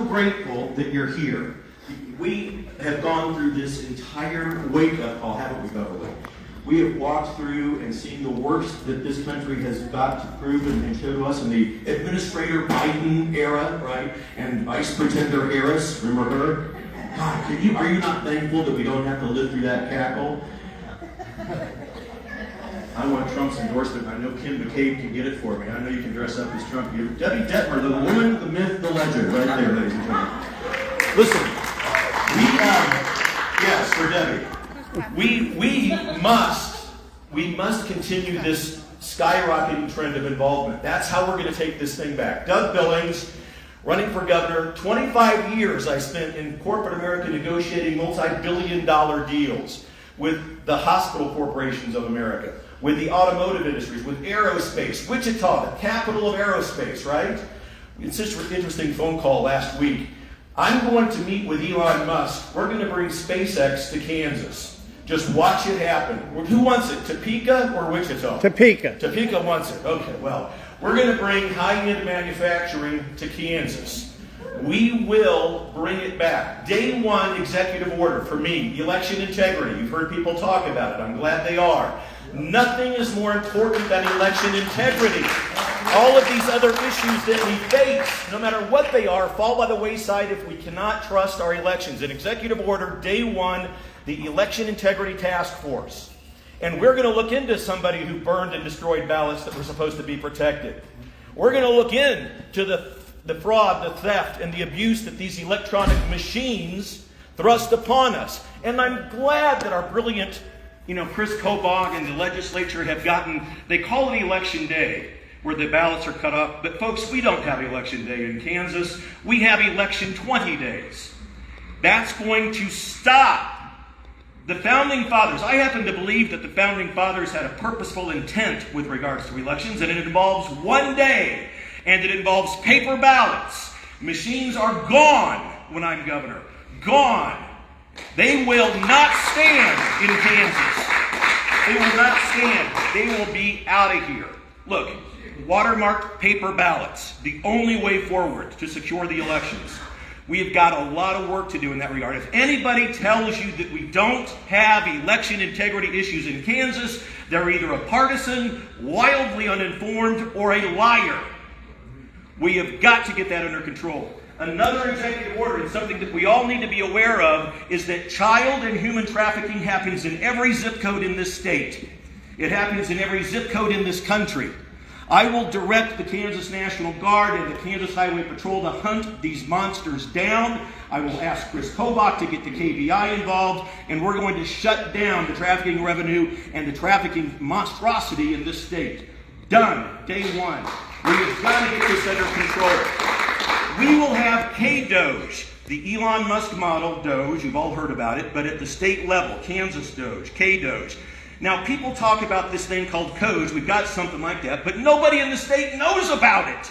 grateful that you're here. We have gone through this entire wake-up call, haven't we, Beverly? We have walked through and seen the worst that this country has got to prove and show to us in the Administrator Biden era, right? And Vice Pretender Harris, remember her? God, are you not thankful that we don't have to live through that cackle? I want Trump's endorsement. I know Kim McCabe can get it for me. I know you can dress up as Trump. Debbie Detmer, the woman, the myth, the legend, right there, ladies and gentlemen. Listen, yes, for Debbie. We must continue this skyrocketing trend of involvement. That's how we're going to take this thing back. Doug Billings, running for governor, 25 years I spent in corporate America negotiating multi-billion-dollar deals with the hospital corporations of America, with the automotive industries, with aerospace. Wichita, the capital of aerospace, right? It's such an interesting phone call last week. I'm going to meet with Elon Musk. We're going to bring SpaceX to Kansas. Just watch it happen. Who wants it, Topeka or Wichita? Topeka. Topeka wants it. Okay, well, we're going to bring high-end manufacturing to Kansas. We will bring it back. Day one executive order for me, election integrity. You've heard people talk about it. I'm glad they are. Nothing is more important than election integrity. All of these other issues that we face, no matter what they are, fall by the wayside if we cannot trust our elections. An executive order, day one, the Election Integrity Task Force. And we're going to look into somebody who burned and destroyed ballots that were supposed to be protected. We're going to look into the fraud, the theft, and the abuse that these electronic machines thrust upon us. And I'm glad that our brilliant, Chris Kobach and the legislature have gotten, they call it Election Day, where the ballots are cut off. But folks, we don't have Election Day in Kansas. We have Election 20 days. That's going to stop. The Founding Fathers, I happen to believe that the Founding Fathers had a purposeful intent with regards to elections, and it involves one day, and it involves paper ballots. Machines are gone when I'm governor. Gone. They will not stand in Kansas. They will not stand. They will be out of here. Look, watermarked paper ballots, the only way forward to secure the elections. We have got a lot of work to do in that regard. If anybody tells you that we don't have election integrity issues in Kansas, they're either a partisan, wildly uninformed, or a liar. We have got to get that under control. Another executive order, and something that we all need to be aware of, is that child and human trafficking happens in every zip code in this state. It happens in every zip code in this country. I will direct the Kansas National Guard and the Kansas Highway Patrol to hunt these monsters down. I will ask Chris Kobach to get the KBI involved, and we're going to shut down the trafficking revenue and the trafficking monstrosity in this state. Done. Day one. We have got to get this under control. We will have K-Doge, the Elon Musk model Doge. You've all heard about it, but at the state level, Kansas Doge, K-Doge. Now, people talk about this thing called codes. We've got something like that, but nobody in the state knows about it.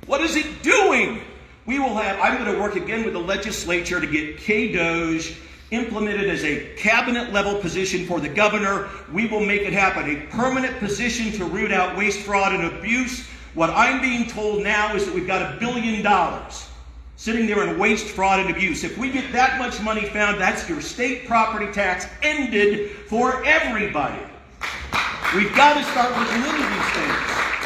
What is it doing? I'm going to work again with the legislature to get K-Doge implemented as a cabinet-level position for the governor. We will make it happen. A permanent position to root out waste, fraud, and abuse. What I'm being told now is that we've got $1 billion sitting there in waste, fraud, and abuse. If we get that much money found, that's your state property tax ended for everybody. We've got to start looking into these things.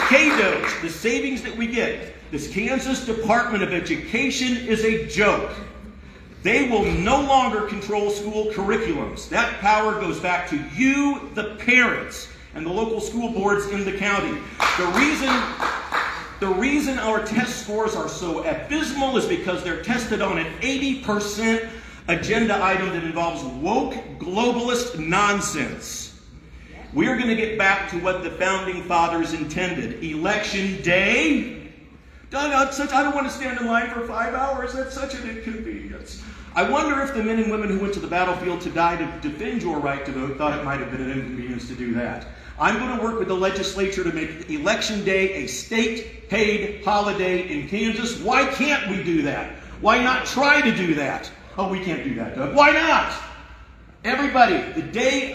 K-Doge, the savings that we get. This Kansas Department of Education is a joke. They will no longer control school curriculums. That power goes back to you, the parents, and the local school boards in the county. The reason our test scores are so abysmal is because they're tested on an 80% agenda item that involves woke globalist nonsense. We're going to get back to what the Founding Fathers intended. Election day? I don't want to stand in line for 5 hours. That's such an inconvenience. I wonder if the men and women who went to the battlefield to die to defend your right to vote thought it might have been an inconvenience to do that. I'm going to work with the legislature to make Election Day a state-paid holiday in Kansas. Why can't we do that? Why not try to do that? Oh, we can't do that, Doug. Why not? Everybody, the day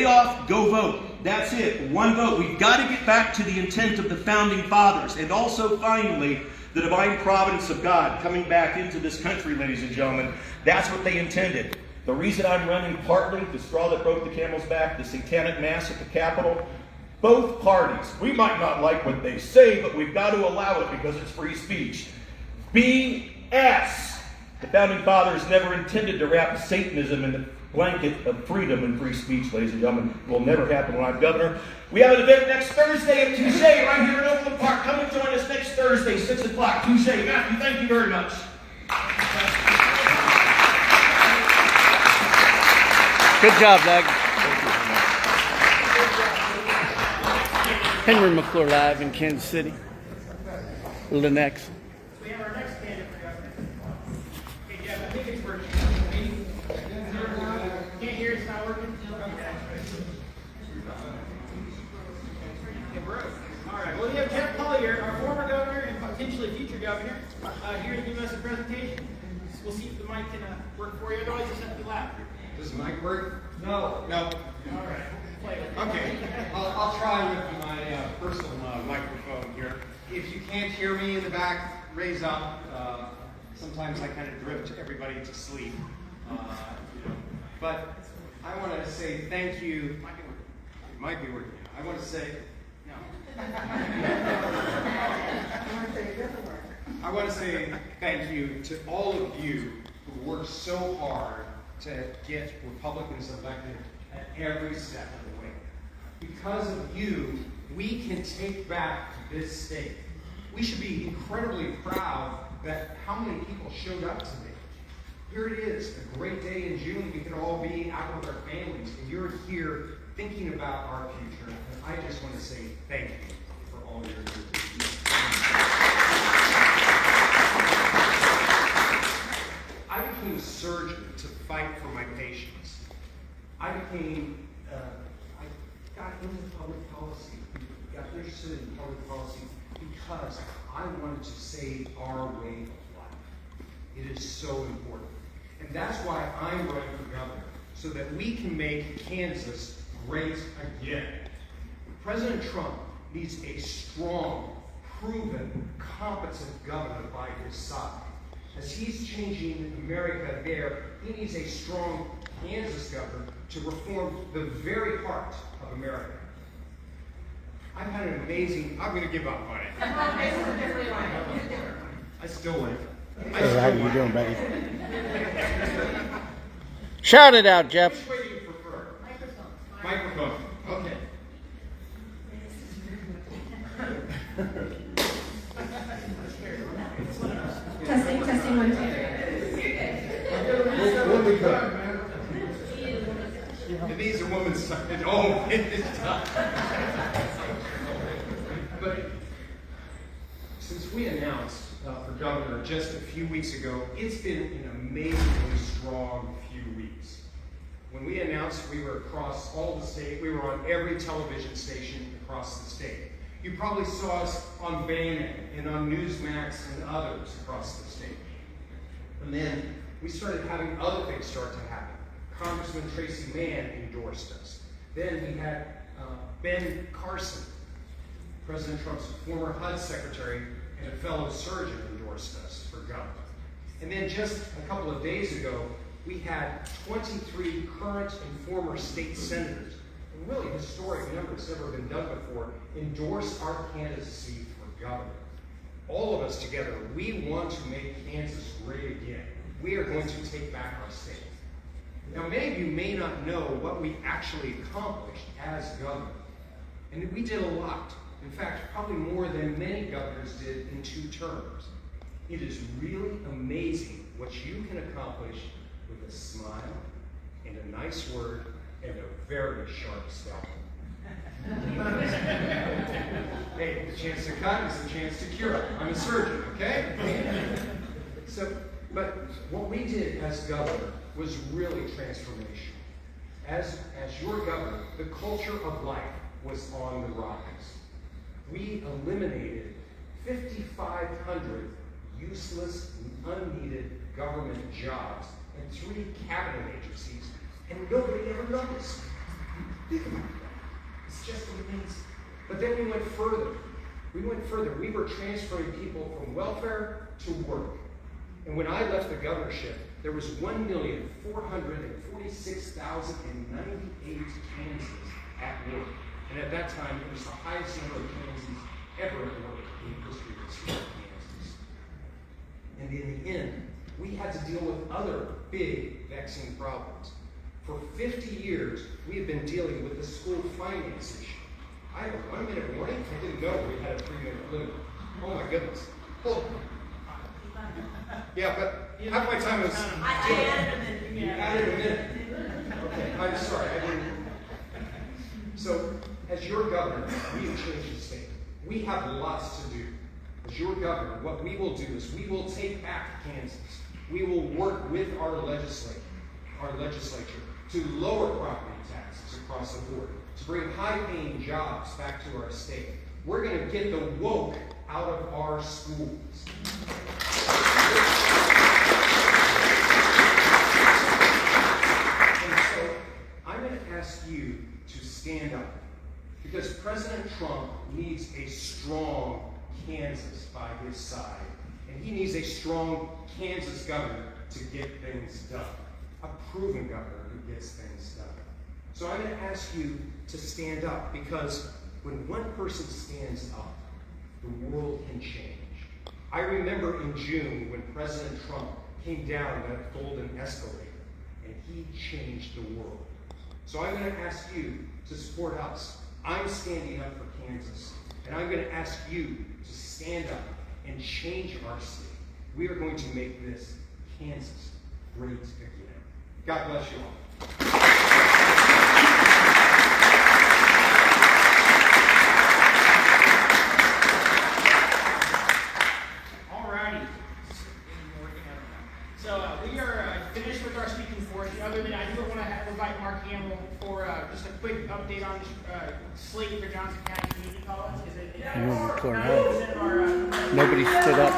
off, go vote. That's it. One vote. We've got to get back to the intent of the Founding Fathers. And also, finally, The divine providence of God coming back into this country, ladies and gentlemen, that's what they intended. The reason I'm running partly, the straw that broke the camel's back, the satanic mass at the Capitol, both parties, we might not like what they say, but we've got to allow it because it's free speech. BS! The Founding Fathers never intended to wrap Satanism in the blanket of freedom and free speech, ladies and gentlemen. It will never happen when I'm governor. We have an event next Thursday at Touche right here in Oakland Park. Come and join us next Thursday, 6 o'clock. Touche. Matthew, thank you very much. Good job, Doug. Henry McClure live in Kansas City. Linux. We have our next candidate for governor. Okay, Jeff, I think it's working. Can't hear, it's not working? It broke. All right, well, we have Jeff Collier, our former governor and potentially future governor, here to give us a presentation. We'll see if the mic can work for you, otherwise just have to be loud. Does the mic work? No. All right, play with it. Okay, I'll try with my personal microphone here. If you can't hear me in the back, raise up. Sometimes I kind of drift everybody to sleep. But I want to say thank you. It might be working. I want to say, no. I want to say thank you to all of you who worked so hard to get Republicans elected at every step of the way. Because of you, we can take back this state. We should be incredibly proud that how many people showed up today. Here it is, a great day in June. We can all be out with our families, and you're here thinking about our future. And I just want to say thank you for all your doing. I became a surgeon to fight for my patients. I got into public policy, got interested in public policy because I wanted to save our way of life. It is so important. And that's why I'm running for governor, so that we can make Kansas great again. President Trump needs a strong, proven, competent governor by his side. As he's changing America there, he needs a strong Kansas governor to reform the very heart of America. I've had an amazing, I'm going to give up on it. I still win. Hey, how you doing, buddy? Shout it out, Jeff. Which way do you prefer? Microphone. Okay. Testing, 1, 2. And these are women's side. Oh, it's tough. But since we announced for governor just a few weeks ago, it's been an amazingly strong few weeks. When we announced, we were across all the state. We were on every television station across the state. You probably saw us on Bannon and on Newsmax and others across the state. And then we started having other things start to happen. Congressman Tracy Mann endorsed us. Then we had Ben Carson, President Trump's former HUD secretary and a fellow surgeon, endorsed us for governor. And then just a couple of days ago, we had 23 current and former state senators, a really historic number, it's never been done before, endorse our candidacy for governor. All of us together, we want to make Kansas great again. We are going to take back our state. Now, many of you may not know what we actually accomplished as governor. And we did a lot. In fact, probably more than many governors did in 2 terms. It is really amazing what you can accomplish with a smile and a nice word and a very sharp scalpel. Hey, the chance to cut is the chance to cure. I'm a surgeon, okay? But what we did as governor was really transformational. As your governor, the culture of life was on the rise. We eliminated 5,500 useless and unneeded government jobs and 3 cabinet agencies, and nobody ever noticed. Think about that. It's just amazing. But then we went further. We went further. We were transferring people from welfare to work. And when I left the governorship, there was 1,446,098 Kansans at work. And at that time, it was the highest number of Kansans ever at work in the history of the state of Kansas. And in the end, we had to deal with other big, vexing problems. For 50 years, we have been dealing with the school finance issue. I have a 1-minute warning. I didn't know we had a 3-minute limit. Oh my goodness. Well, yeah, but half my time was. I added a minute. You added a minute. Okay, I'm sorry. I didn't. So, as your governor, we have changed the state. We have lots to do. As your governor, what we will do is we will take back Kansas. We will work with our legislature to lower property taxes across the board, to bring high-paying jobs back to our state. We're going to get the woke out of our schools. And so I'm going to ask you to stand up, because President Trump needs a strong Kansas by his side, and he needs a strong Kansas governor to get things done, a proven governor who gets things done. So I'm going to ask you to stand up, because when one person stands up, the world can change. I remember in June when President Trump came down that golden escalator, and he changed the world. So I'm going to ask you to support us. I'm standing up for Kansas, and I'm going to ask you to stand up and change our state. We are going to make this Kansas great again. God bless you all. Alrighty. So we are finished with our speaking portion. Other than I do want to invite Mark Hamill for just a quick update on the slate for Johnson County Community College. McClure, nobody stood up.